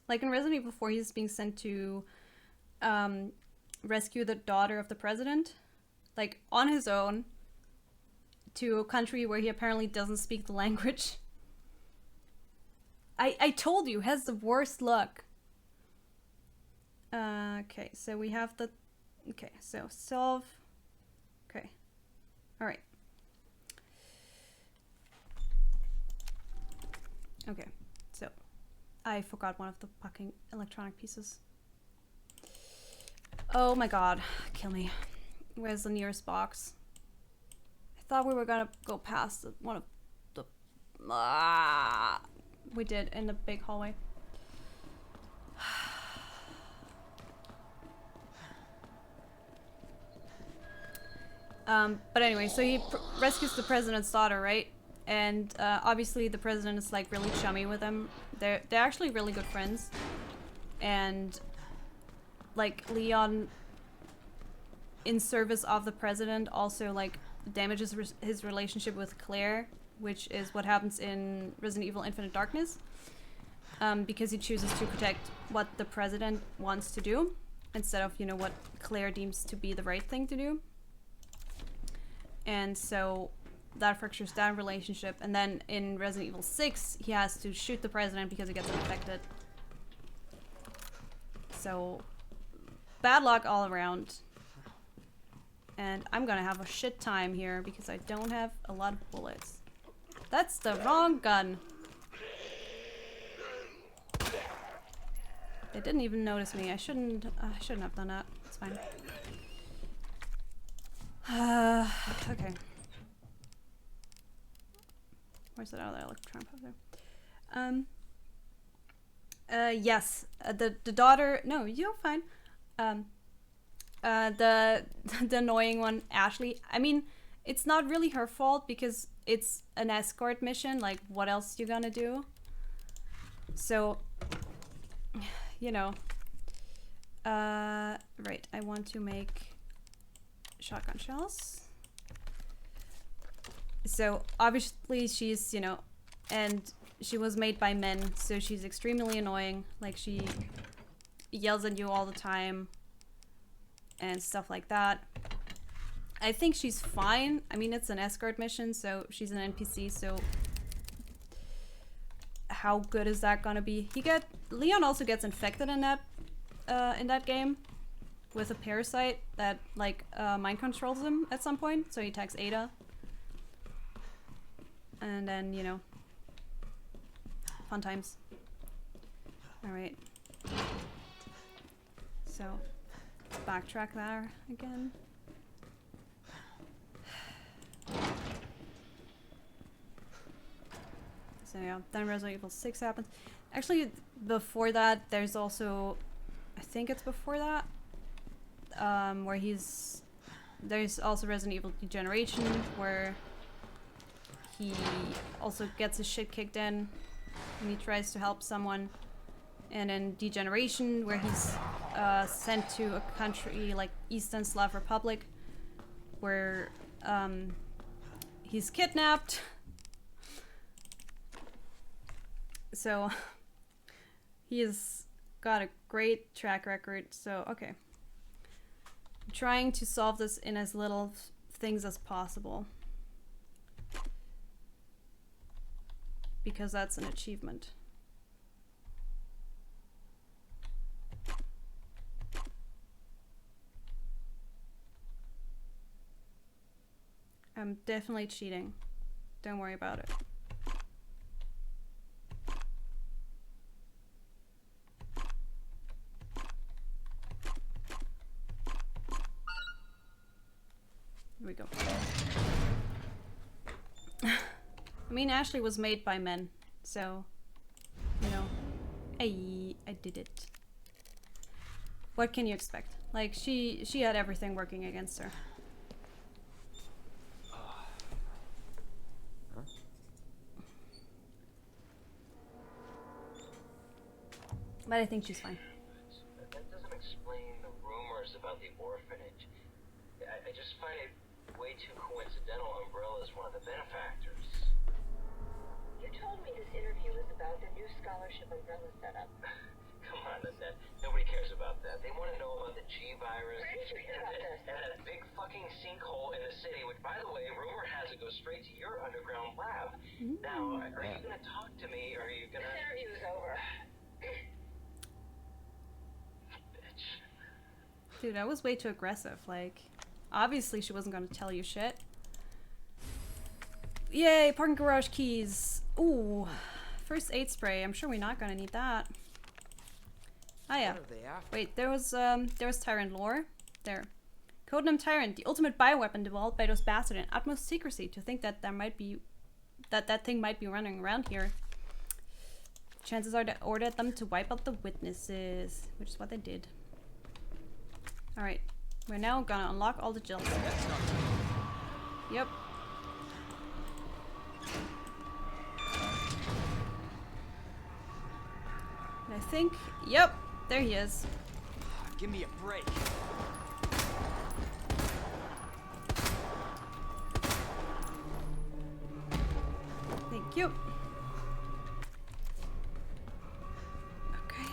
Like in Resident Evil 4, he's being sent to rescue the daughter of the president, like on his own, to a country where he apparently doesn't speak the language. I told you, has the worst luck. Okay, so we have the... Okay, so solve... Okay. Alright. Okay, so... I forgot one of the fucking electronic pieces. Oh my god, kill me. Where's the nearest box? I thought we were gonna go past one of the... we did, in the big hallway. But anyway, so he rescues the president's daughter, right? And obviously the president is like really chummy with him. They're actually really good friends. And like Leon, in service of the president, also like damages his relationship with Claire, which is what happens in Resident Evil Infinite Darkness. Because he chooses to protect what the president wants to do instead of, you know, what Claire deems to be the right thing to do. And so that fractures that relationship. And then in Resident Evil 6, he has to shoot the president because he gets infected. So bad luck all around. And I'm gonna have a shit time here because I don't have a lot of bullets. That's the wrong gun. They didn't even notice me. I shouldn't have done that. It's fine. Okay. Where's that other electron pop there? Yes. The daughter... No, you're fine. The annoying one, Ashley. I mean, it's not really her fault because it's an escort mission. Like, what else you gonna do? So, you know. Right. I want to make shotgun shells. So obviously she's, you know, and she was made by men, so she's extremely annoying. Like, she yells at you all the time and stuff like that. I think she's fine. I mean, it's an escort mission, so she's an NPC, so how good is that gonna be? Leon also gets infected in that game with a parasite that like mind controls him at some point, so he attacks Ada. And then, you know, fun times. Alright. So, backtrack there again. So yeah, then Resident Evil 6 happens. Actually, before that, there's also... I think it's before that. Where there's also Resident Evil Degeneration, where he also gets his shit kicked in and he tries to help someone. And in Degeneration, where he's sent to a country like Eastern Slav Republic, where he's kidnapped. So he's got a great track record. So okay, I'm trying to solve this in as little things as possible, because that's an achievement. I'm definitely cheating. Don't worry about it. Here we go. I mean, Ashley was made by men, so, you know, I did it. What can you expect? Like, she had everything working against her. But I think she's fine. That doesn't explain the rumors about the orphanage. I just find it way too coincidental Umbrella is one of the benefactors. You told me this interview was about the new scholarship Umbrella set up. Come on, Annette. Nobody cares about that. They want to know about the G virus and that big fucking sinkhole in the city, which, by the way, rumor has it goes straight to your underground lab. Now, are you gonna talk to me, or are you gonna... The interview's over. Bitch. Dude, that was way too aggressive. Like, obviously she wasn't gonna tell you shit. Yay, parking garage keys. Ooh, first aid spray. I'm sure we're not gonna need that. Ah yeah. Wait, there was Tyrant lore. There. Codename Tyrant, the ultimate bioweapon developed by those bastards in utmost secrecy. To think that there might be that thing might be running around here. Chances are they ordered them to wipe out the witnesses, which is what they did. Alright. We're now gonna unlock all the gels. Yep. And I think, yep, there he is. Give me a break. Thank you. Okay.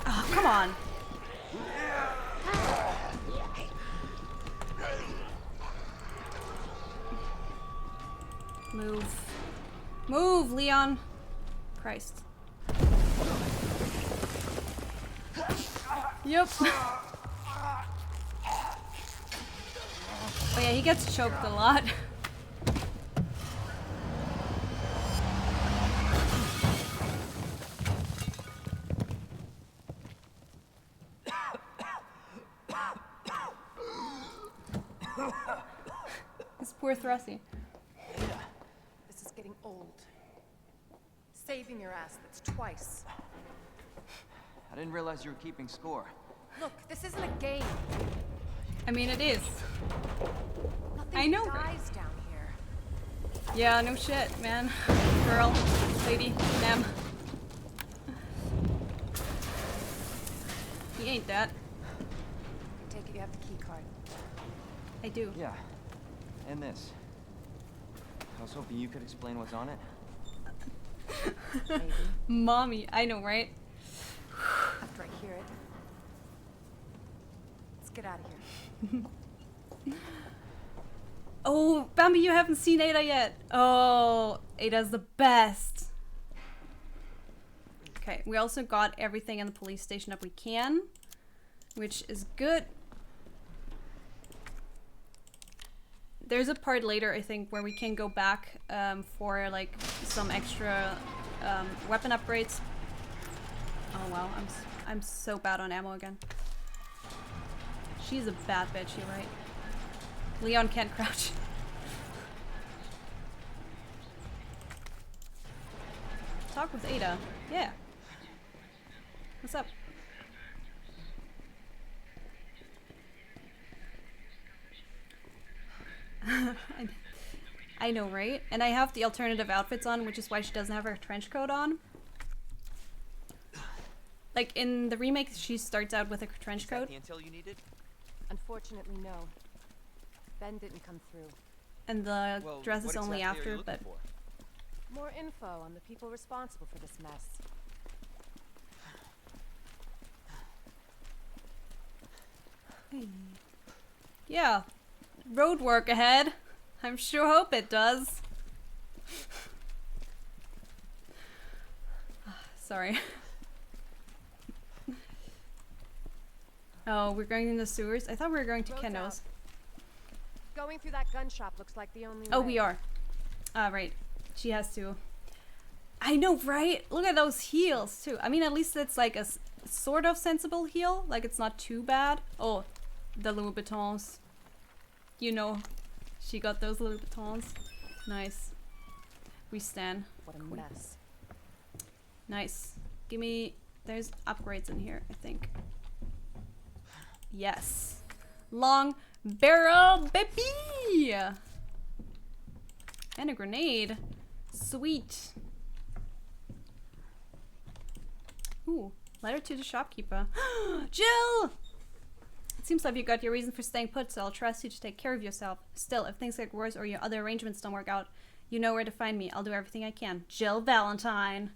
Oh, come on. Move. Move, Leon. Christ. Yep. Oh yeah, he gets choked a lot. This poor Thrusty. This is getting old. Saving your ass, that's twice. I didn't realize you were keeping score. Look, this isn't a game. I mean, it is. Nothing I know, dies right? down here. Yeah, no shit, man. Girl, lady, them. He ain't that. I take it you have the key card. I do. Yeah. And this. I was hoping you could explain what's on it. Maybe. Mommy, I know, right? After I hear it. Let's get out of here. Oh, Bambi, you haven't seen Ada yet. Oh, Ada's the best. Okay, we also got everything in the police station that we can, which is good. There's a part later, I think, where we can go back for like some extra weapon upgrades. Oh wow, I'm so bad on ammo again. She's a bad bitch, you're right. Leon can't crouch. Talk with Ada. Yeah. What's up? I know, right? And I have the alternative outfits on, which is why she doesn't have her trench coat on. Like in the remake, she starts out with a trench coat. The intel you needed? Unfortunately, no. Ben didn't come through. And the Well, dress is what only exactly are you after, looking but for? More info on the people responsible for this mess. yeah. Road work ahead. I'm sure hope it does. Sorry. Oh, we're going in the sewers? I thought we were going to Road's Kendo's. out. Going through that gun shop looks like the only Oh, way. we are. Right. She has to. I know, right? Look at those heels, too. I mean, at least it's like a sort of sensible heel. Like, it's not too bad. Oh, the Louboutins. You know, she got those Louboutins. Nice. We stand. What a Queen. mess. Nice. Give me... There's upgrades in here, I think. Yes. Long barrel, baby! And a grenade. Sweet. Ooh. Letter to the shopkeeper. Jill! It seems like you got your reason for staying put, so I'll trust you to take care of yourself. Still, if things get worse or your other arrangements don't work out, you know where to find me. I'll do everything I can. Jill Valentine.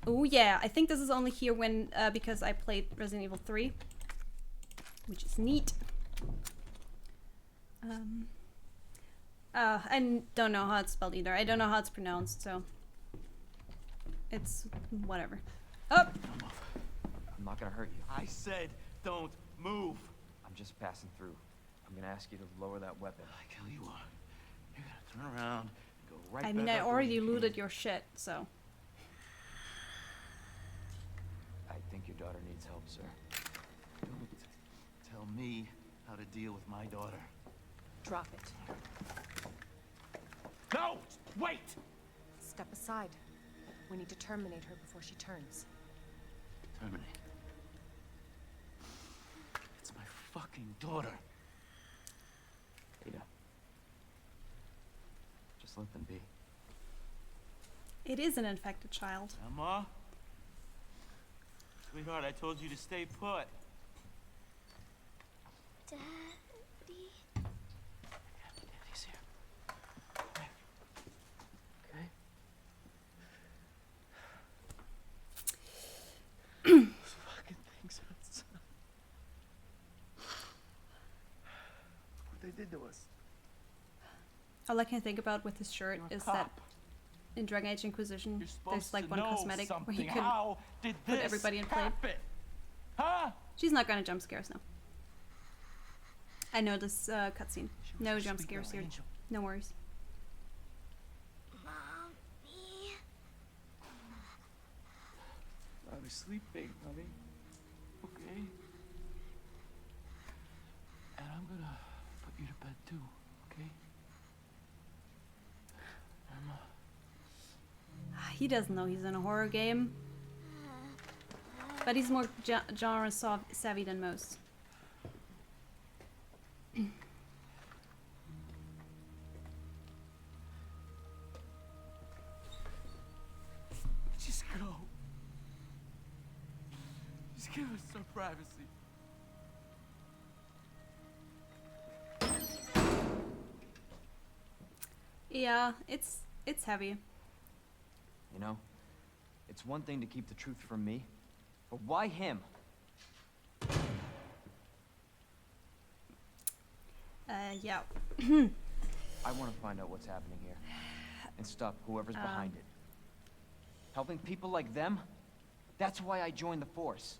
Oh yeah, I think this is only here when because I played Resident Evil 3, which is neat. I don't know how it's spelled either. I don't know how it's pronounced, so it's whatever. Oh! I'm not gonna hurt you. I said don't move. I'm just passing through. I'm gonna ask you to lower that weapon. I kill you are. You're gonna turn around and go right I mean, back I up where already you looted came. your shit, so. I think your daughter needs help, sir. Don't tell me how to deal with my daughter. Drop it. No! Wait! Step aside. We need to terminate her before she turns. Terminate. It's my fucking daughter. Ada. Just let them be. It is an infected child. Emma? Sweetheart, I told you to stay put. Daddy. Daddy's here. Okay. Those fucking things outside. What they did to us. All I can think about with his shirt You're a is that cop. in Dragon Age Inquisition, You're supposed there's like to one know cosmetic where something. you can How did put this everybody in play. happen? Huh? She's not gonna jump scares now. I know this cutscene. She was No a jump sweet scares little here. angel. No worries. Mommy. I was sleeping, honey. Okay. And I'm gonna put you to bed too, okay? Emma. He doesn't know he's in a horror game. But he's more genre savvy than most. Just go. Just give us some privacy. Yeah, it's heavy. You know, it's one thing to keep the truth from me, but why him? Yeah. I want to find out what's happening here and stop whoever's behind it. Helping people like them? That's why I joined the force.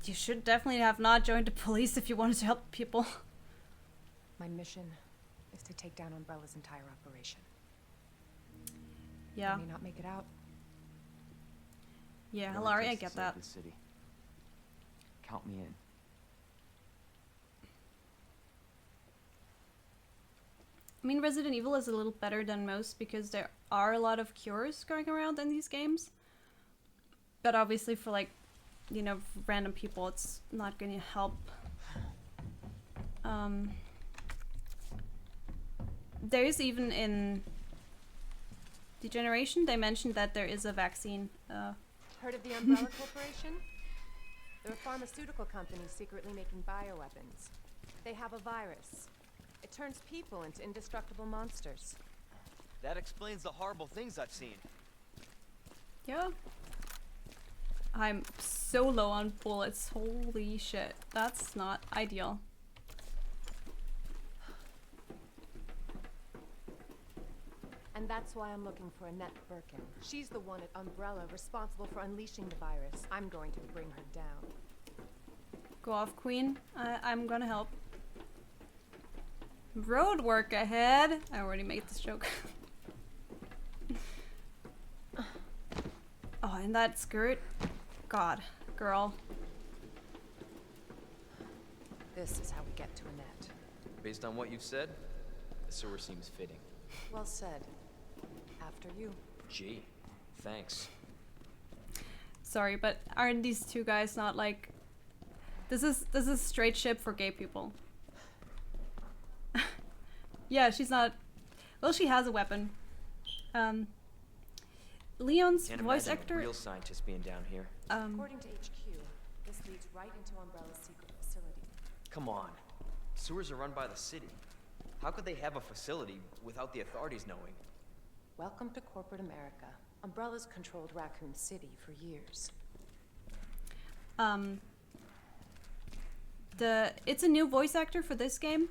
You should definitely have not joined the police if you wanted to help people. My mission is to take down Umbrella's entire operation. Yeah. I may not make it out. Yeah, Whatever it Hilary, I takes to get save that. this city. Count me in. I mean, Resident Evil is a little better than most because there are a lot of cures going around in these games. But obviously for like, you know, random people, it's not going to help. There's even in Degeneration, they mentioned that there is a vaccine. Heard of the Umbrella Corporation? They're a pharmaceutical company secretly making bioweapons. They have a virus. It turns people into indestructible monsters. That explains the horrible things I've seen. Yeah. I'm so low on bullets. Holy shit. That's not ideal. And that's why I'm looking for Annette Birkin. She's the one at Umbrella responsible for unleashing the virus. I'm going to bring her down. Go off, Queen. I'm gonna help. Road work ahead. I already made this joke. Oh, and that skirt. God, girl. This is how we get to Annette. Based on what you've said, the sewer seems fitting. Well said. After you. Gee, thanks. Sorry, but aren't these two guys not like... This is straight ship for gay people. Yeah, she's not... Well, she has a weapon. Leon's Can't voice imagine actor... a real scientist being down here. According to HQ, this leads right into Umbrella's secret facility. Come on. Sewers are run by the city. How could they have a facility without the authorities knowing? Welcome to corporate America. Umbrella's controlled Raccoon City for years. It's a new voice actor for this game.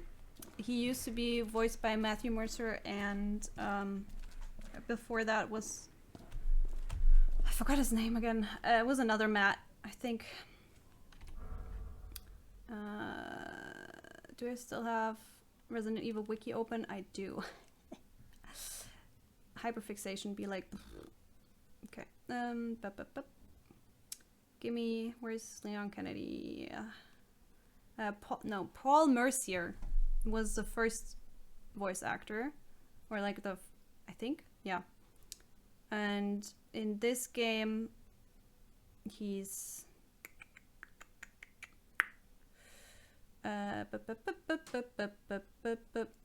He used to be voiced by Matthew Mercer, and before that was, I forgot his name again. It was another Matt, I think. Do I still have Resident Evil Wiki open? I do. Hyperfixation be like, okay. Give me, where's Leon Kennedy? Paul Mercier was the first voice actor, or like I think, yeah. And in this game, he's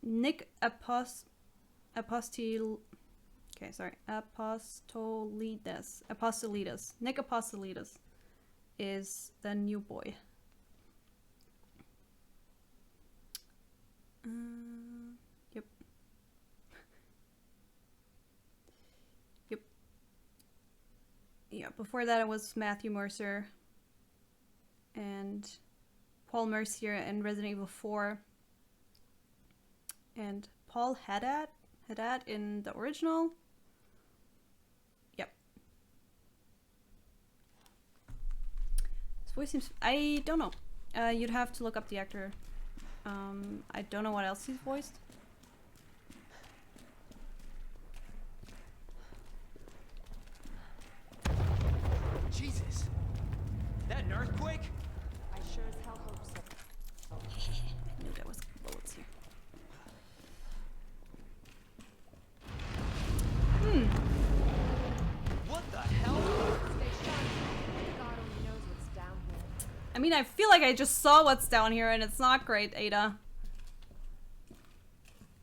Nick Apostolides. Okay, sorry, Apostolides. Nick Apostolides is the new boy. Yep. Yep. Yeah, before that it was Matthew Mercer and Paul Mercier in Resident Evil 4 and Paul Haddad in the original. Yep. His voice seems... I don't know. You'd have to look up the actor. I don't know what else he's voiced. Jesus! That an earthquake? I sure as hell hope so. I knew there was bullets here. What the hell? Stay sharp. God only knows what's down here. I mean, I feel like I just saw what's down here and it's not great, Ada.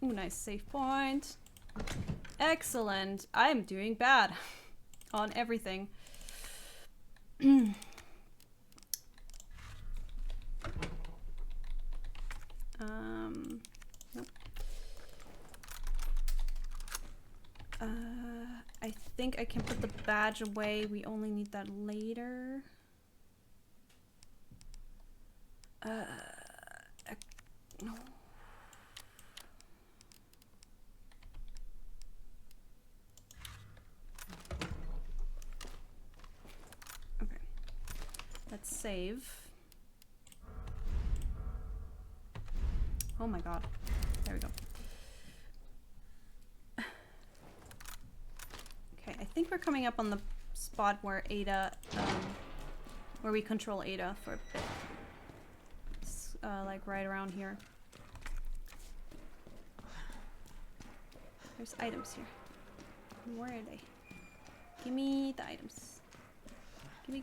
Ooh, nice save point. Excellent. I'm doing bad on everything. Nope. I think I can put the badge away. We only need that later. No. Okay. Let's save. Oh my god. There we go. Okay, I think we're coming up on the spot where Ada, where we control Ada for a bit. It's, like right around here. There's items here. Where are they? Give me the items. Give me.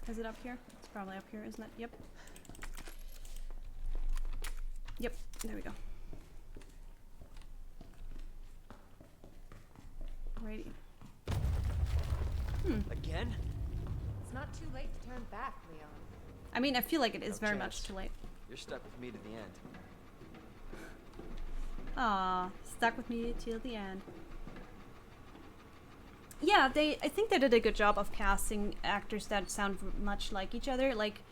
Is it up here? It's probably up here, isn't it? Yep. Yep, there we go. Alrighty. Again? It's not too late to turn back, Leon. I mean, I feel like it is No very chance. much too late. You're stuck with me to the end. Aw, stuck with me till the end. Yeah, I think they did a good job of casting actors that sound much like each other. Like,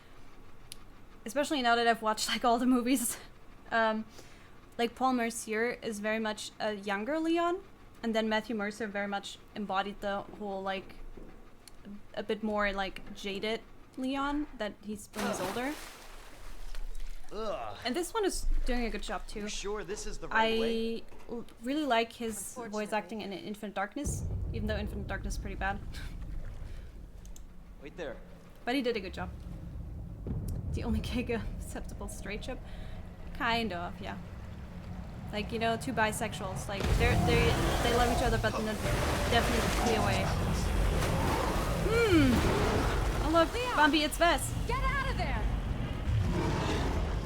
especially now that I've watched like all the movies. Like Paul Mercier is very much a younger Leon, and then Matthew Mercer very much embodied the whole like a bit more like jaded Leon that he's when he's older. Ugh. And this one is doing a good job too. You sure this is the right way? Really like his voice acting in Infinite Darkness, even though Infinite Darkness is pretty bad. Wait there. But he did a good job. The only gig acceptable straight ship? Kind of, yeah. Like, you know, two bisexuals. Like, they love each other, but in a definitely clear way. Oh look, Bumpy, it's Vess. Get out of there!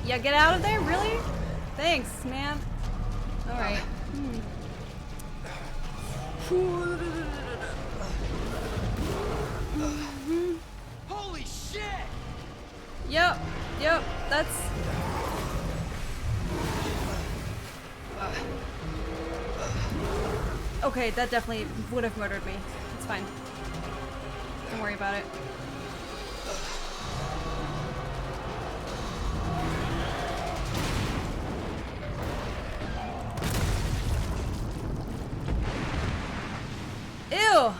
Yeah, get out of there? Really? Thanks, man. Alright. Yep, yep, that's... Okay, that definitely would have murdered me. It's fine. Don't worry about it. Ew!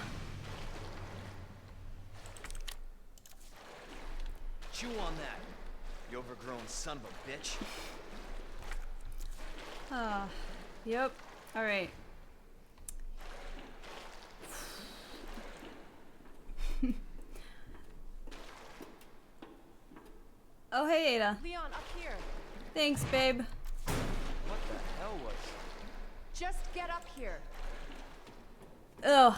Chew on that, you overgrown son of a bitch. Ah, yep. Alright. Oh, hey, Ada. Leon, up here. Thanks, babe. What the hell was... Just get up here. Ugh.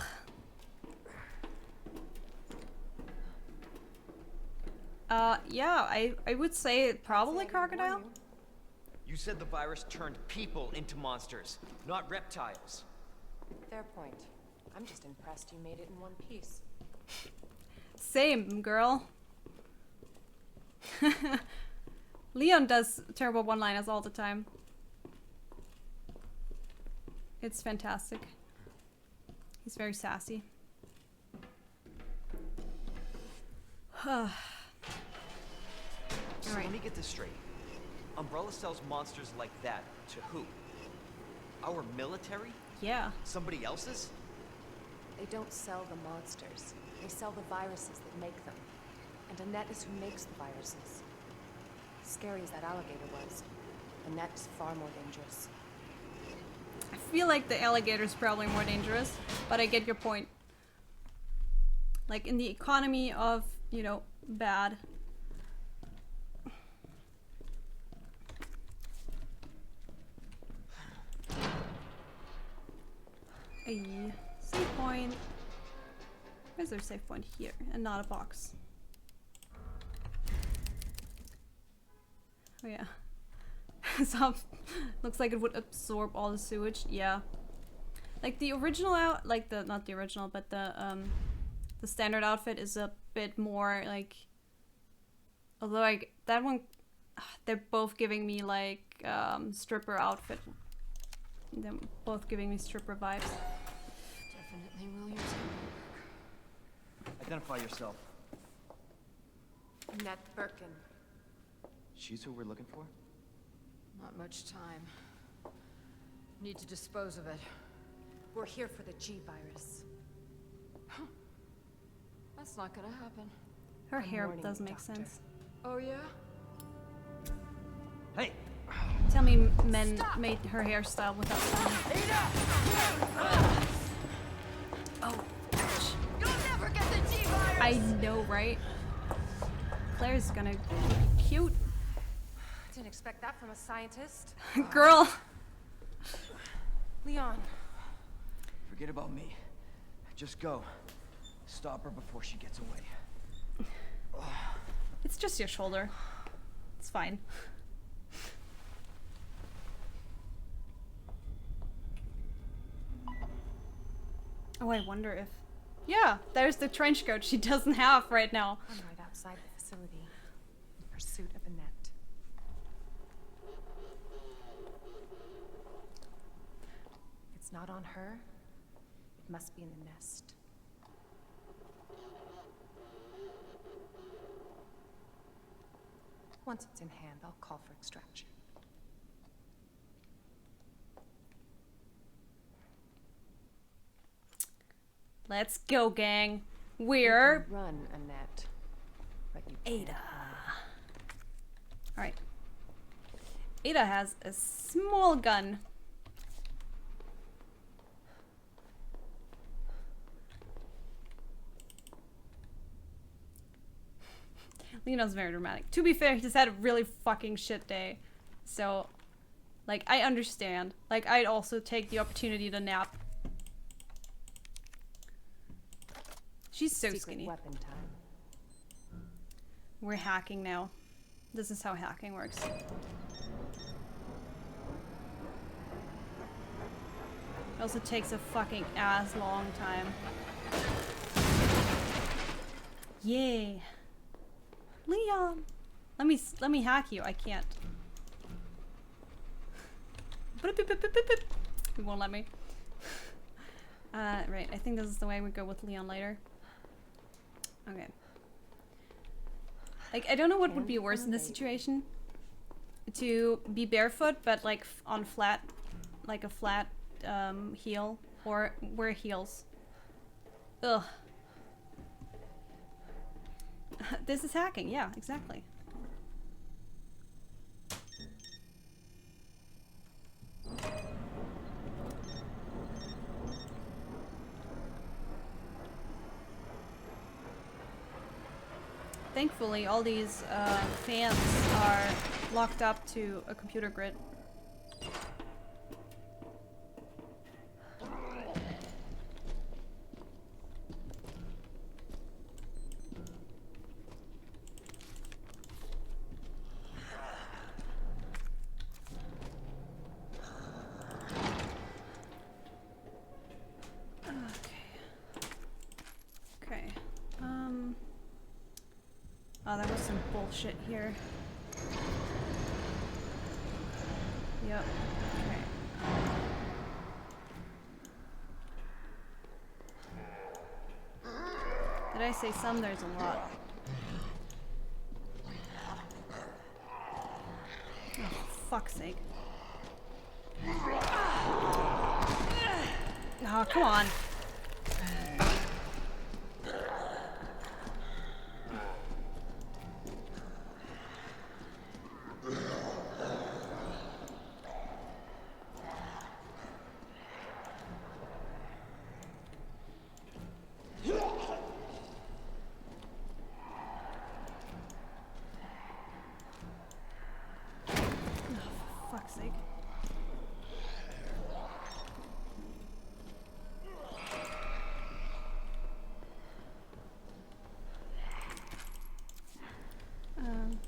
Yeah, I would say probably crocodile. You said the virus turned people into monsters, not reptiles. Fair point. I'm just impressed you made it in one piece. Same, girl. Leon does terrible one-liners all the time. It's fantastic. He's very sassy. So let me get this straight. Umbrella sells monsters like that to who? Our military? Yeah. Somebody else's? They don't sell the monsters. They sell the viruses that make them. And Annette is who makes the viruses. Scary as that alligator was, Annette is far more dangerous. I feel like the alligator's probably more dangerous, but I get your point. Like, in the economy of, you know, bad. A save point. Where's their save point? Here, and not a box. Oh yeah. So, looks like it would absorb all the sewage. Yeah. Like the original like the, not the original, but the standard outfit is a bit more like, although that one, they're both giving me like stripper outfit. They're both giving me stripper vibes. Definitely Williams. Identify yourself. Annette Birkin. She's who we're looking for? Not much time. Need to dispose of it. We're here for the G virus. That's not gonna happen. Her I'm hair warning does you, make Doctor. sense. Oh yeah? Hey! Tell me men made her hairstyle without telling me. Oh, ouch. You'll never get the G virus! I know, right? Claire's gonna be cute. Didn't expect that from a scientist. Girl! Leon, Forget about me. Just go. Stop her before she gets away. It's just your shoulder. It's fine. Oh, I wonder if... Yeah, there's the trench coat she doesn't have right now. I'm right outside the facility in pursuit of Annette. If it's not on her, it must be in the nest. Once it's in hand, I'll call for extraction. Let's go, gang. You We're... can run, Annette, but you can't Ada. Alright. Ada has a small gun. Leo's very dramatic. To be fair, he just had a really fucking shit day. So, like, I understand. Like, I'd also take the opportunity to nap. She's so Secret skinny. weapon time. We're hacking now. This is how hacking works. It also takes a fucking ass long time. Yay. Leon! Let me hack you. I can't. It won't let me. Right. I think this is the way we go with Leon later. Okay. Like, I don't know what would be worse in this situation. To be barefoot, but like on flat, like a flat heel, or wear heels. Ugh. This is hacking. Yeah, exactly. Thankfully, all these fans are locked up to a computer grid. Okay. Oh, that was some bullshit here. Yep. Okay. Did I say some? There's a lot. Oh, for fuck's sake. Oh, come on. Fuck's sake.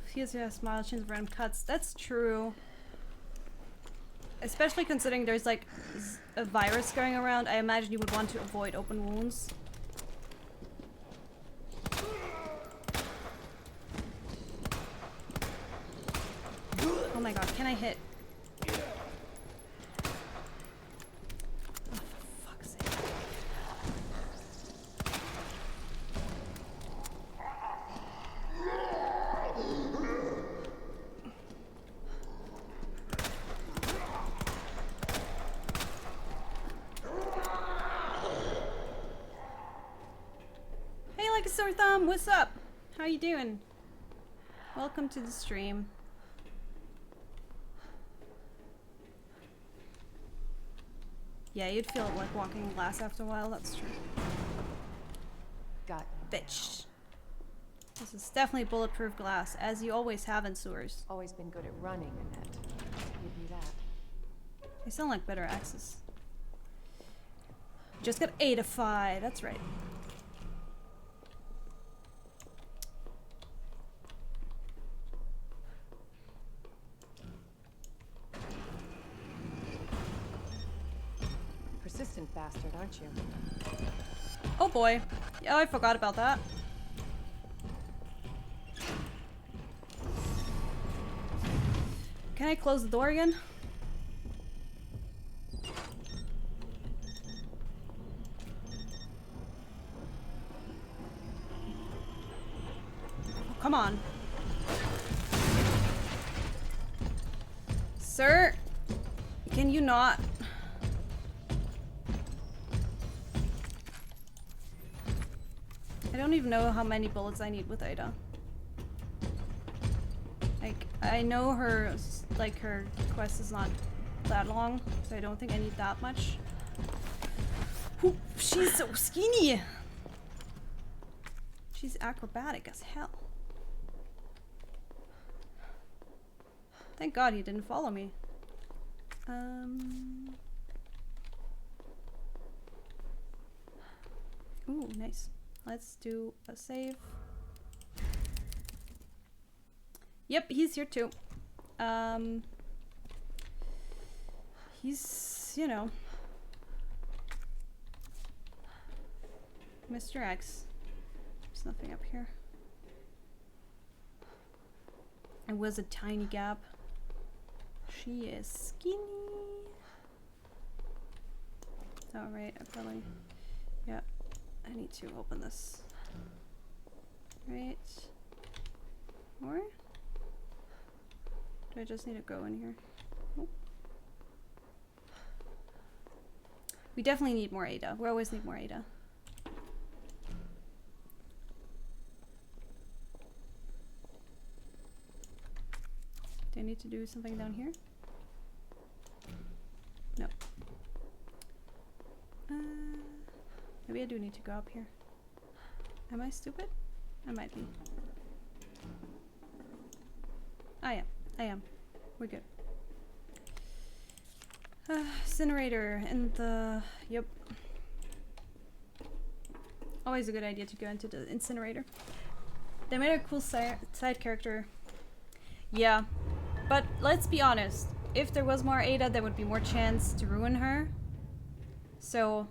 Feels you have smile chins random cuts. That's true. Especially considering there's like a virus going around, I imagine you would want to avoid open wounds. Oh my god, can I hit? Oh, for fuck's sake. Hey, like a sore thumb, what's up? How you doing? Welcome to the stream. Yeah, you'd feel it like walking in glass after a while, that's true. Got Bitch. This is definitely bulletproof glass, as you always have in sewers. always been good at running, Annette. Give you that. They sound like better axes. Just got 8-5, that's right. Persistent bastard, aren't you? Oh boy. Yeah, I forgot about that. Can I close the door again? Oh, come on. Sir, can you not? I don't even know how many bullets I need with Ada. Like, I know her, like, her quest is not that long, so I don't think I need that much. Ooh, she's so skinny! She's acrobatic as hell. Thank God he didn't follow me. Ooh, nice. Let's do a save. Yep, he's here too. He's, you know, Mr. X. There's nothing up here. It was a tiny gap. She is skinny. Alright, I probably... Yeah, I need to open this. Right. Or? Do I just need to go in here? Nope. We definitely need more Ada. We always need more Ada. Do I need to do something down here? No. Maybe I do need to go up here. Am I stupid? I might be. I am. I am. We're good. Incinerator and the... Yep. Always a good idea to go into the incinerator. They made a cool side character. Yeah. But let's be honest. If there was more Ada, there would be more chance to ruin her. So...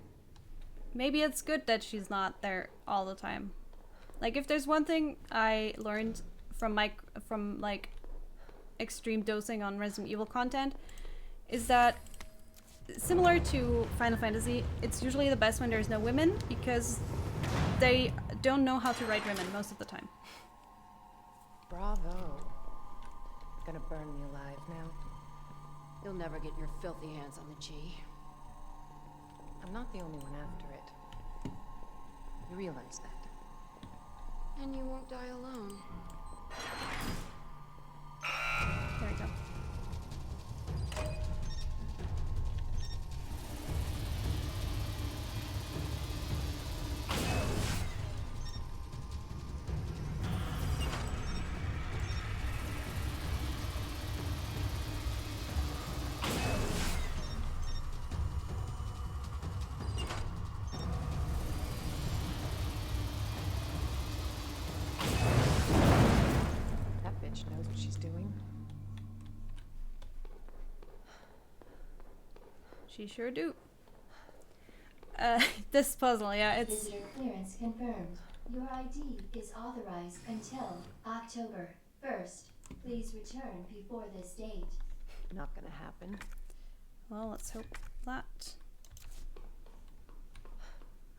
maybe it's good that she's not there all the time. Like, if there's one thing I learned from like extreme dosing on Resident Evil content, is that similar to Final Fantasy, it's usually the best when there's no women because they don't know how to write women most of the time. Bravo. Gonna burn me alive now. You'll never get your filthy hands on the G. I'm not the only one after it. You realize that? And you won't die alone. There we go. Knows what she's doing. She sure do. This puzzle, yeah, it's... Visitor clearance confirmed. Your ID is authorized until October 1st. Please return before this date. Not gonna happen. Well, let's hope that.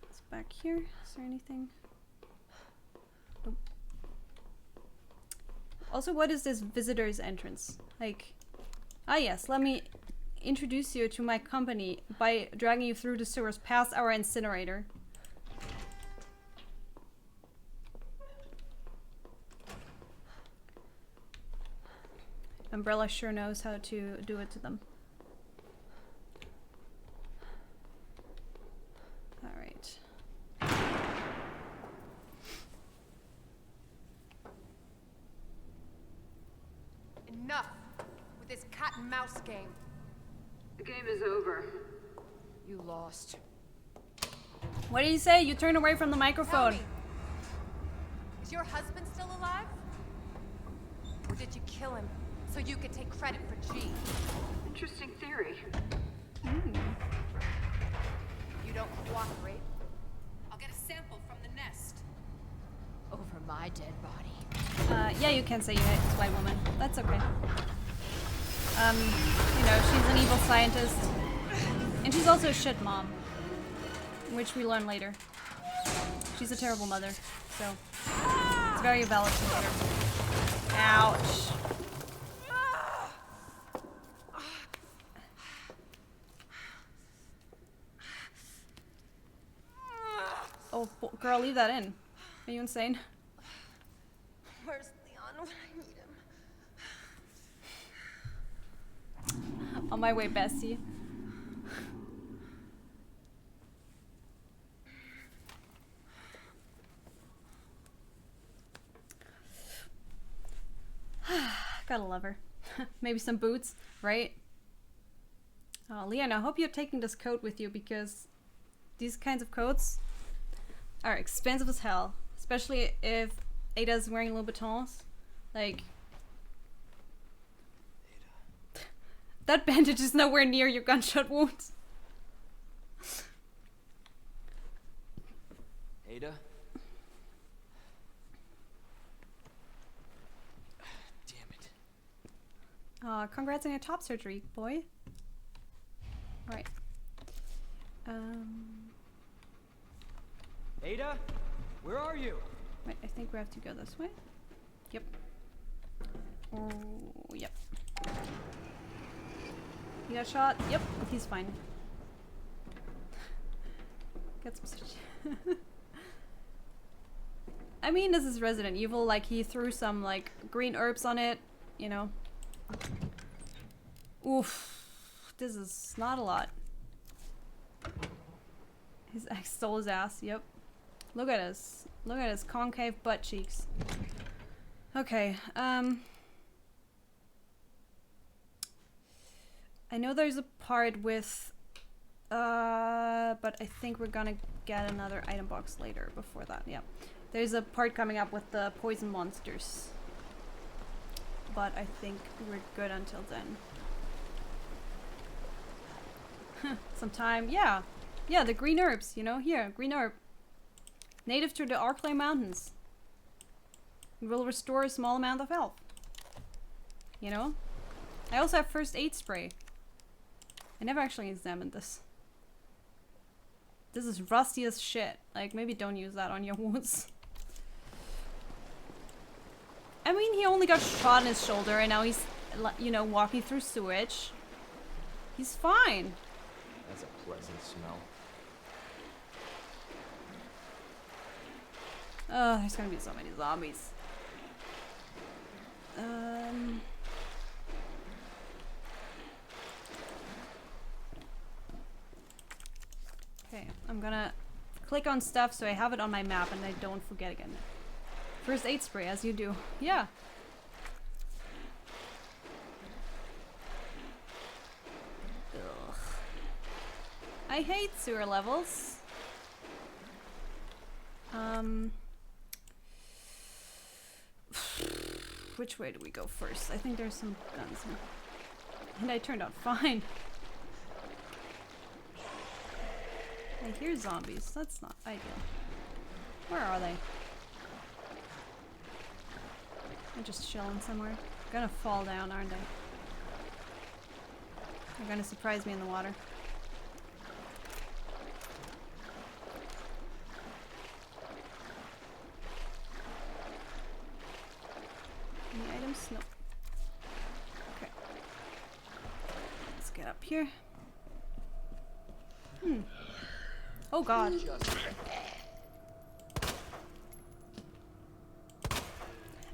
It's back here. Is there anything? Nope. Also, what is this visitor's entrance? Like, ah yes, let me introduce you to my company by dragging you through the sewers past our incinerator. Umbrella sure knows how to do it to them. Alright. Enough with this cat and mouse game. The game is over. You lost. What did you say? You turned away from the Tell microphone. me, is your husband still alive? Or did you kill him so you could take credit for G? Interesting theory. You don't cooperate, I'll get a sample from the nest. Over my dead body. Yeah, you can say you hate this white woman. That's okay. You know, she's an evil scientist. And she's also a shit mom. Which we learn later. She's a terrible mother, so it's very valid to later. Ouch. Oh, girl, leave that in. Are you insane? Where's Leon when I need him? On my way, Bessie. Gotta love her. Maybe some boots, right? Oh, Leon, I hope you're taking this coat with you because these kinds of coats are expensive as hell. Especially if Ada's wearing Louboutins. Like... that bandage is nowhere near your gunshot wounds. Ada? Damn it. Congrats on your top surgery, boy. Alright. Ada, where are you? Wait, I think we have to go this way. Yep. Oh, yep. He got shot? Yep, he's fine. Got some such. I mean, this is Resident Evil, like, he threw some, like, green herbs on it, you know. Oof. This is not a lot. His ex stole his ass, yep. Look at us. Look at his concave butt cheeks. Okay, I know there's a part with, but I think we're gonna get another item box later before that, yeah. There's a part coming up with the poison monsters. But I think we're good until then. Sometime, yeah. Yeah, the green herbs, you know, here, green herb. Native to the Arklay Mountains. It will restore a small amount of health. You know? I also have first aid spray. I never actually examined this. This is rusty as shit. Like, maybe don't use that on your wounds. I mean, he only got shot in his shoulder and now he's, you know, walking through sewage. He's fine. That's a pleasant smell. There's gonna be so many zombies. Okay, I'm gonna click on stuff so I have it on my map and I don't forget again. First aid spray, as you do. Yeah. Ugh. I hate sewer levels. Which way do we go first? I think there's some guns here. And I turned out fine. I hear zombies. That's not ideal. Where are they? They're just chilling somewhere. Gonna fall down, aren't they? They're gonna surprise me in the water. Any items? Nope. Okay. Let's get up here. Oh god.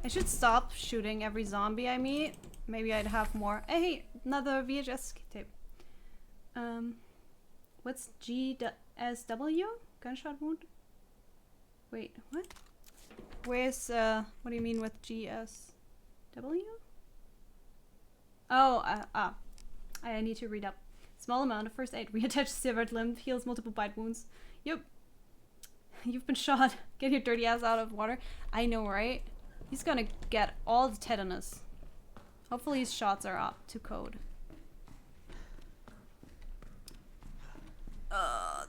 I should stop shooting every zombie I meet. Maybe I'd have more. Hey, another VHS tape. What's GSW? Gunshot wound? Wait, what? Where's, what do you mean with GSW? Oh, I need to read up. Small amount of first aid. Reattach severed limb. Heals multiple bite wounds. Yep. You've been shot. Get your dirty ass out of water. I know, right? He's gonna get all the tetanus. Hopefully his shots are up to code.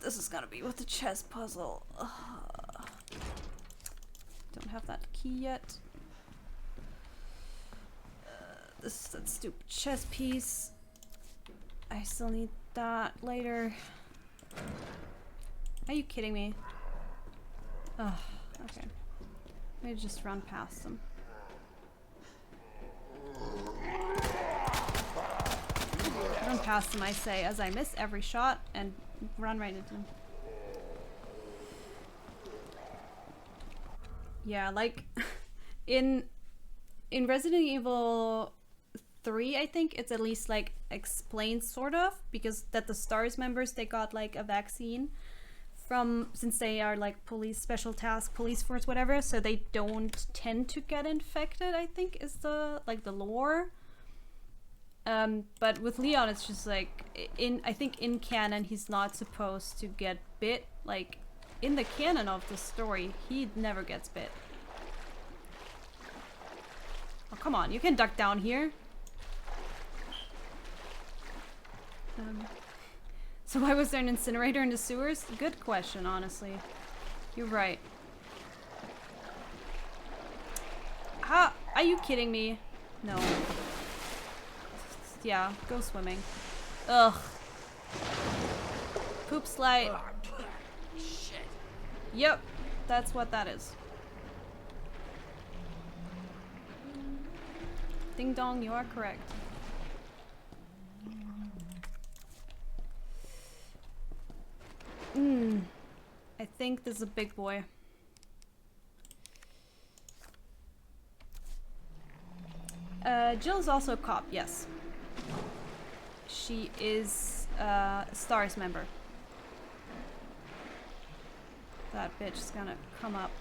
This is gonna be with the chess puzzle. Don't have that key yet. This is that stupid chess piece. I still need that later. Are you kidding me? Ugh, okay. Maybe just run past them. Run past them, I say, as I miss every shot and run right into them. Yeah, like in Resident Evil 3, I think it's at least like explained sort of, because that the STARS members, they got like a vaccine from, since they are like police, special task police force, whatever, so they don't tend to get infected, I think is the like the lore. But with Leon, it's just like I think in canon he's not supposed to get bit. Like in the canon of the story, he never gets bit. Oh, come on, you can duck down here. So why was there an incinerator in the sewers? Good question, honestly. You're right. Are you kidding me? No. yeah, go swimming. Ugh. Poop slide. Shit. Yep, that's what that is. Ding dong, you are correct. I think this is a big boy. Jill is also a cop, yes. She is a STARS member. That bitch is gonna come up.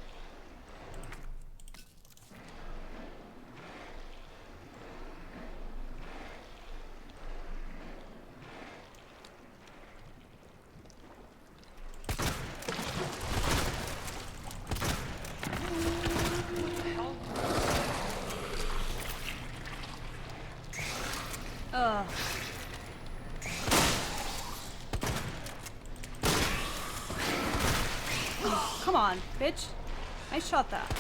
Ugh. Oh, come on, bitch. I shot that.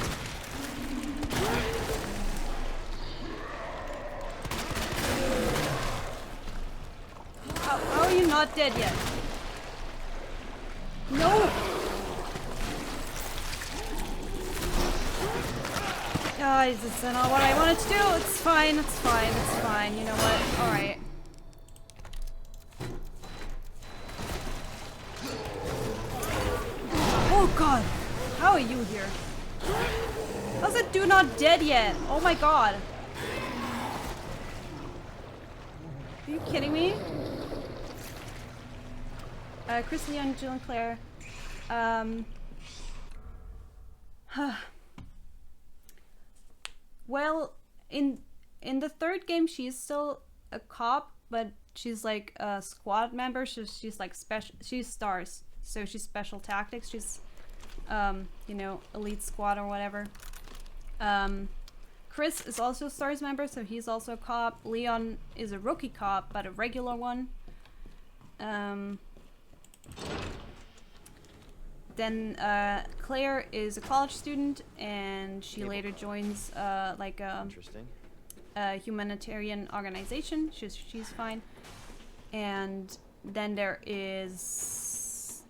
How are you not dead yet? No! Guys, it's not what I wanted to do. It's fine, it's fine, it's fine. You know what? Alright. Oh god! How are you here? How's that dude not dead yet? Oh my god. Are you kidding me? Chris, Leon, Jill, and Claire. Well, in the third game, she's still a cop, but she's like a squad member. She's like she's STARS, so she's special tactics. She's, you know, elite squad or whatever. Chris is also a STARS member, so he's also a cop. Leon is a rookie cop, but a regular one. Then Claire is a college student, and she later joins like Interesting. a humanitarian organization. She's fine. And then there is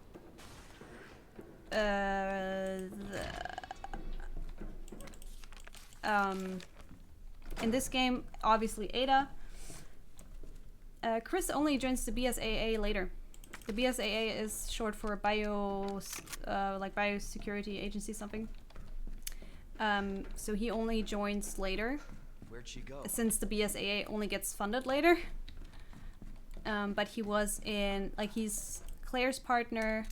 in this game, obviously Ada. Chris only joins the BSAA later. The BSAA is short for like Biosecurity Agency something. So he only joins later. Where'd she go? Since the BSAA only gets funded later. But he was in, like, he's Claire's partner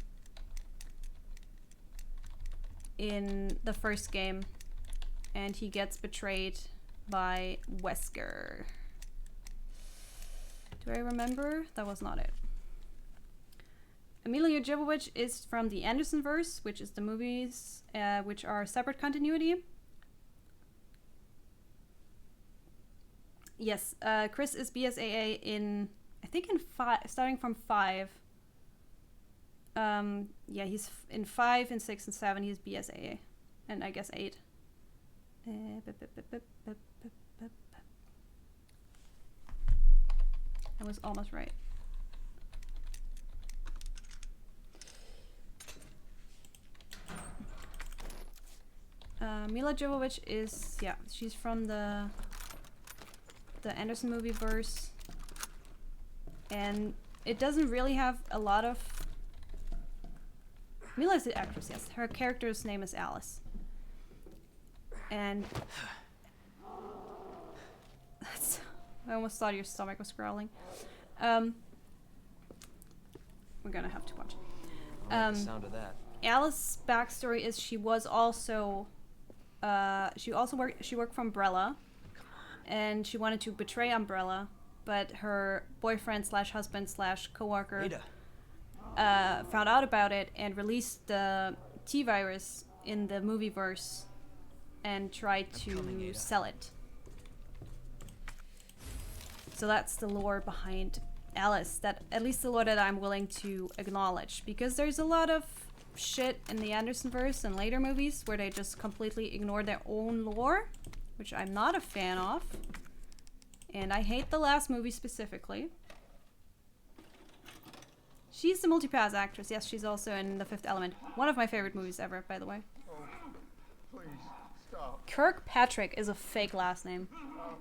in the first game, and he gets betrayed by Wesker. Do I remember? That was not it. Emilia Jovovich is from the Anderson-verse, which is the movies which are separate continuity. Yes, Chris is BSAA in, I think in 5, starting from 5. Yeah, he's in 5 and 6 and 7, he's BSAA. And I guess 8. I was almost right. Mila Jovovich is, yeah, she's from the Anderson movie verse, and it doesn't really have a lot of. Mila is the actress, yes. Her character's name is Alice, and I almost thought your stomach was growling. We're gonna have to watch. I like the sound of that. Alice's backstory is she was also she worked for Umbrella, and she wanted to betray Umbrella, but her boyfriend slash husband slash coworker found out about it and released the T-virus in the movieverse and tried to sell it. So that's the lore behind Alice, that at least the lore that I'm willing to acknowledge, because there's a lot of shit in the Anderson-verse and later movies where they just completely ignore their own lore, which I'm not a fan of. And I hate the last movie specifically. She's the multipass actress. Yes, she's also in The Fifth Element. One of my favorite movies ever, by the way. Please, stop. Kirkpatrick is a fake last name. No.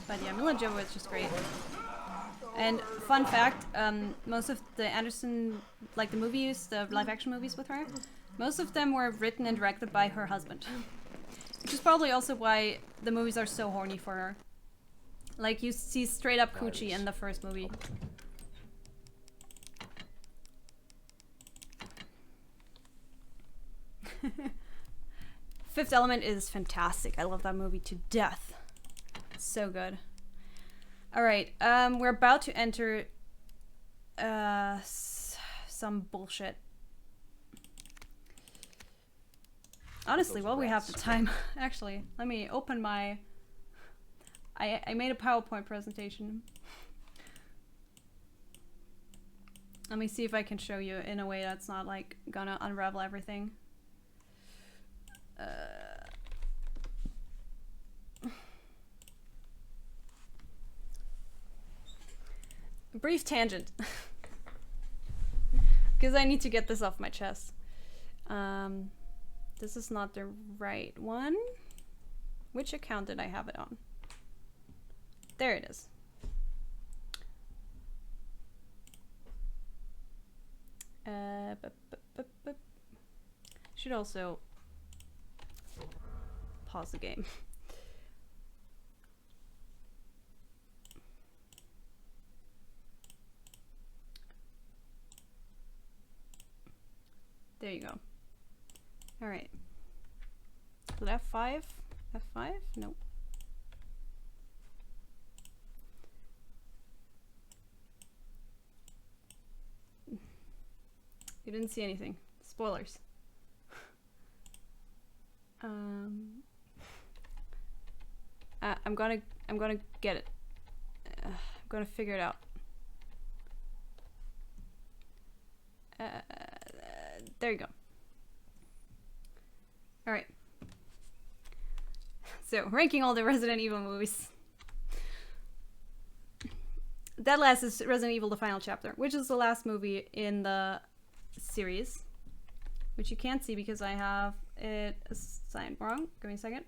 But yeah, Mila Jovovich is just great. And fun fact, most of the Anderson, like the movies, the live action movies with her, most of them were written and directed by her husband. Which is probably also why the movies are so horny for her. Like, you see straight up coochie in the first movie. Fifth Element is fantastic. I love that movie to death. So good. Alright, we're about to enter some bullshit. Honestly, while we have the time, actually, let me open my... I made a PowerPoint presentation. Let me see if I can show you in a way that's not, like, gonna unravel everything. Brief tangent. Because I need to get this off my chest. This is not the right one. Which account did I have it on? There it is. Should also pause the game. There you go. Alright. Is it F5? F5? Nope. You didn't see anything. Spoilers. I'm gonna get it. I'm gonna figure it out. There you go. Alright. So, ranking all the Resident Evil movies. That last is Resident Evil: The Final Chapter, which is the last movie in the series. Which you can't see because I have it assigned wrong. Give me a second.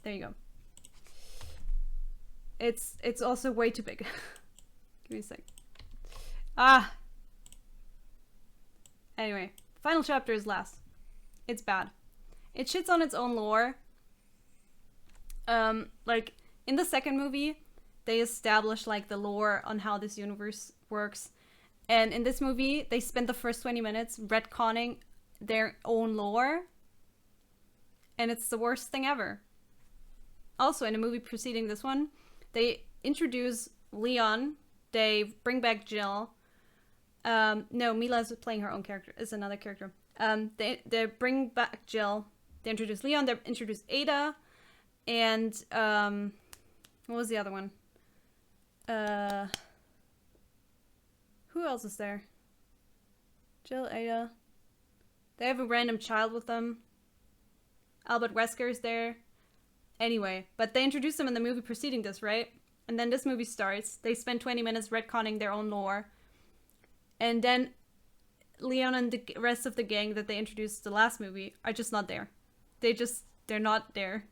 There you go. It's also way too big. Give me a sec. Ah! Anyway, Final Chapter is last. It's bad. It shits on its own lore. Like, in the second movie, they establish, like, the lore on how this universe works. And in this movie, they spend the first 20 minutes retconning their own lore. And it's the worst thing ever. Also, in a movie preceding this one, they introduce Leon. They bring back Jill. No, Mila's playing her own character. It's another character. They bring back Jill. They introduce Leon. They introduce Ada. And, what was the other one? Who else is there? Jill, Ada. They have a random child with them. Albert Wesker's there. Anyway, but they introduce them in the movie preceding this, right? And then this movie starts. They spend 20 minutes retconning their own lore. And then Leon and the rest of the gang that they introduced the last movie are just not there. They're not there.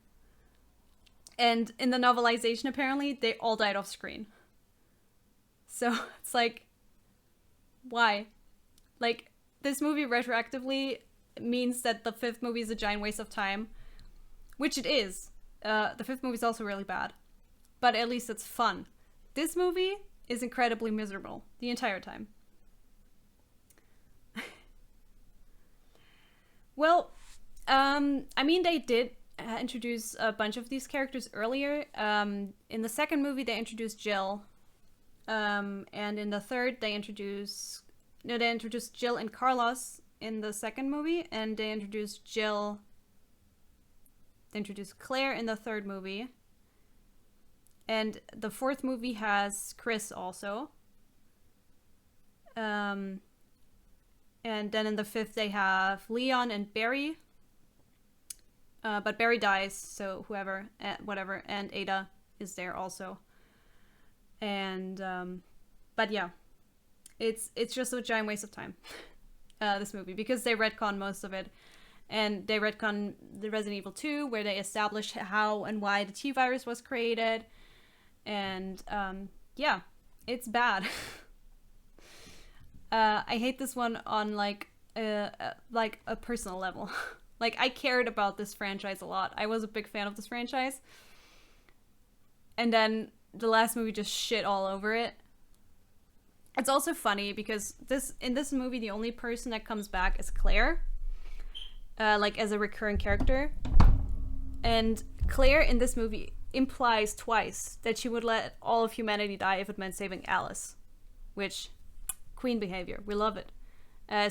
And in the novelization, apparently, they all died off screen. So, it's like, why? Like, this movie retroactively means that the fifth movie is a giant waste of time. Which it is. The fifth movie is also really bad. But at least it's fun. This movie is incredibly miserable the entire time. Well, I mean, they did introduce a bunch of these characters earlier. In the second movie, they introduced Jill. And in the third, they introduced Jill and Carlos in the second movie. And they introduced Claire in the third movie. And the fourth movie has Chris also. And then in the 5th they have Leon and Barry. But Barry dies, so whoever, whatever, and Ada is there also. And, but yeah. It's just a giant waste of time, this movie, because they retcon most of it. And they retcon the Resident Evil 2, where they establish how and why the T-virus was created. And, yeah, it's bad. I hate this one on, like a personal level. Like, I cared about this franchise a lot. I was a big fan of this franchise. And then the last movie just shit all over it. It's also funny because in this movie, the only person that comes back is Claire. Like, as a recurring character. And Claire in this movie implies twice that she would let all of humanity die if it meant saving Alice. Which, queen behavior. We love it.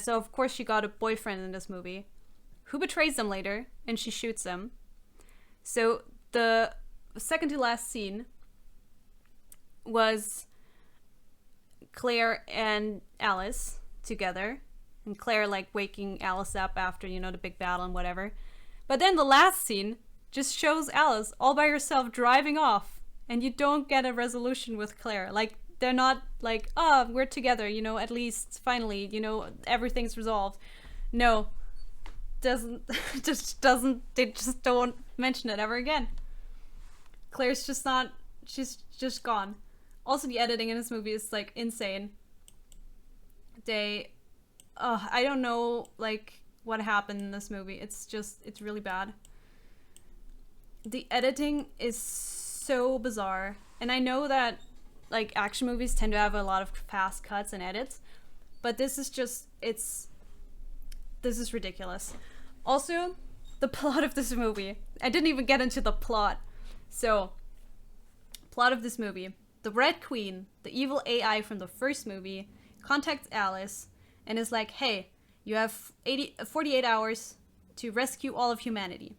So, of course, she got a boyfriend in this movie who betrays them later, and she shoots him. So, the second to last scene was Claire and Alice together. And Claire, like, waking Alice up after, you know, the big battle and whatever. But then the last scene just shows Alice all by herself driving off. And you don't get a resolution with Claire. Like, they're not like, oh, we're together, you know, at least, finally, you know, everything's resolved. No. They just don't mention it ever again. Claire's just not, she's just gone. Also, the editing in this movie is, like, insane. I don't know, like, what happened in this movie. It's really bad. The editing is so bizarre. And I know that, like, action movies tend to have a lot of fast cuts and edits. But this is just, this is ridiculous. Also, the plot of this movie. I didn't even get into the plot. So, plot of this movie. The Red Queen, the evil AI from the first movie, contacts Alice and is like, hey, you have 48 hours to rescue all of humanity.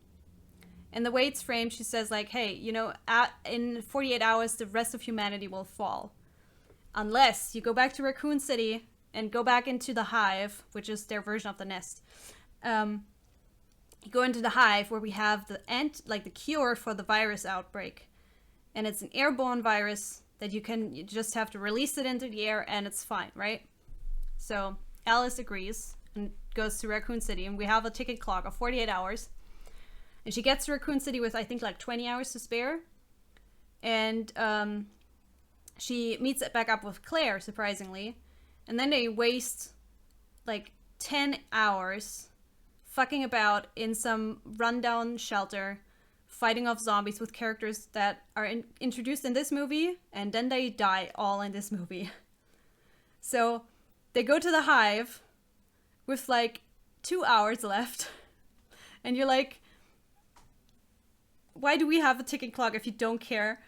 And the way it's framed, she says, like, hey, you know, in 48 hours, the rest of humanity will fall. Unless you go back to Raccoon City and go back into the Hive, which is their version of the nest. You go into the Hive where we have the cure for the virus outbreak. And it's an airborne virus that you just have to release it into the air and it's fine, right? So Alice agrees and goes to Raccoon City, and we have a ticket clock of 48 hours. And she gets to Raccoon City with, I think, like 20 hours to spare. And she meets back up with Claire, surprisingly. And then they waste like 10 hours fucking about in some rundown shelter, fighting off zombies with characters that are introduced in this movie, and then they die all in this movie. So they go to the Hive with like 2 hours left, and you're like, why do we have a ticking clock if you don't care?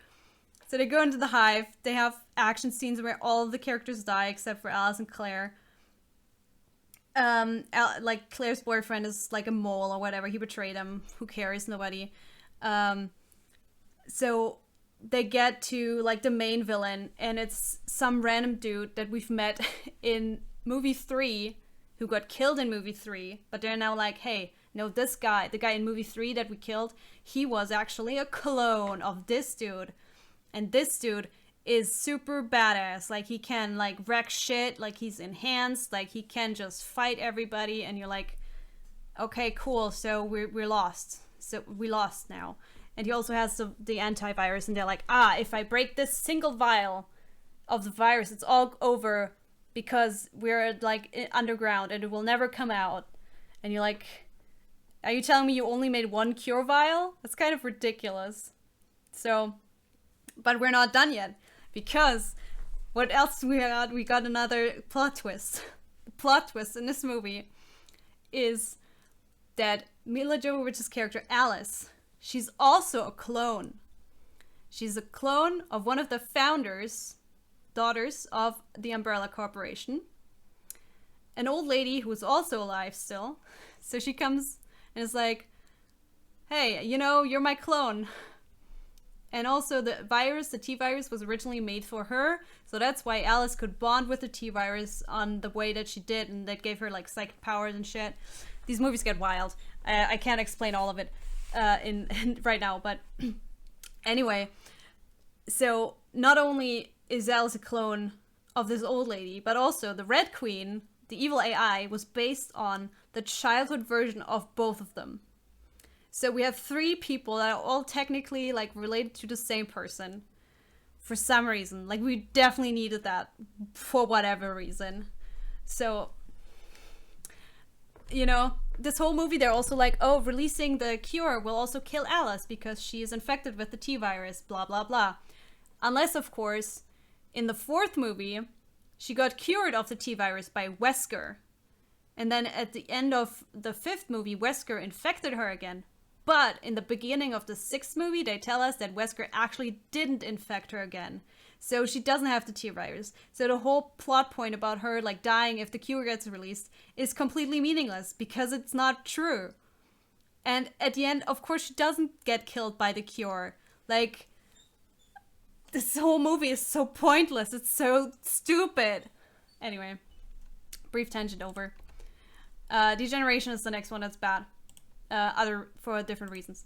So they go into the Hive, they have action scenes where all of the characters die except for Alice and Claire. Like, Claire's boyfriend is like a mole or whatever, he betrayed him, who cares, nobody. So they get to, like, the main villain, and it's some random dude that we've met in movie 3, who got killed in movie 3, but they're now like, hey, no, this guy, the guy in movie 3 that we killed, he was actually a clone of this dude, and this dude is super badass. Like, he can, like, wreck shit, like, he's enhanced, like, he can just fight everybody, and you're like, okay, cool, so we're lost. So we lost now. And he also has the antivirus, and they're like, if I break this single vial of the virus, it's all over, because we're, like, underground, and it will never come out. And you're like, are you telling me you only made one cure vial? That's kind of ridiculous. So, but we're not done yet. Because what else we got? We got another plot twist. The plot twist in this movie is that Mila Jovovich's character, Alice, she's also a clone. She's a clone of one of the founders, daughters of the Umbrella Corporation. An old lady who's also alive still. So she comes and is like, hey, you know, you're my clone. And also the virus, the T-virus, was originally made for her. So that's why Alice could bond with the T-virus on the way that she did, and that gave her like psychic powers and shit. These movies get wild. I can't explain all of it in right now, but anyway. So not only is Alice a clone of this old lady, but also the Red Queen, the evil AI, was based on the childhood version of both of them. So we have 3 people that are all technically like related to the same person for some reason. Like we definitely needed that for whatever reason. So, you know, this whole movie they're also like, oh, releasing the cure will also kill Alice because she is infected with the T-virus, blah, blah, blah. Unless, of course, in the 4th movie, she got cured of the T-virus by Wesker. And then at the end of the 5th movie, Wesker infected her again. But in the beginning of the 6th movie, they tell us that Wesker actually didn't infect her again. So she doesn't have the T-virus. So the whole plot point about her like dying if the cure gets released is completely meaningless because it's not true. And at the end, of course, she doesn't get killed by the cure. Like, this whole movie is so pointless. It's so stupid. Anyway, brief tangent over. Degeneration is the next one that's bad. For different reasons.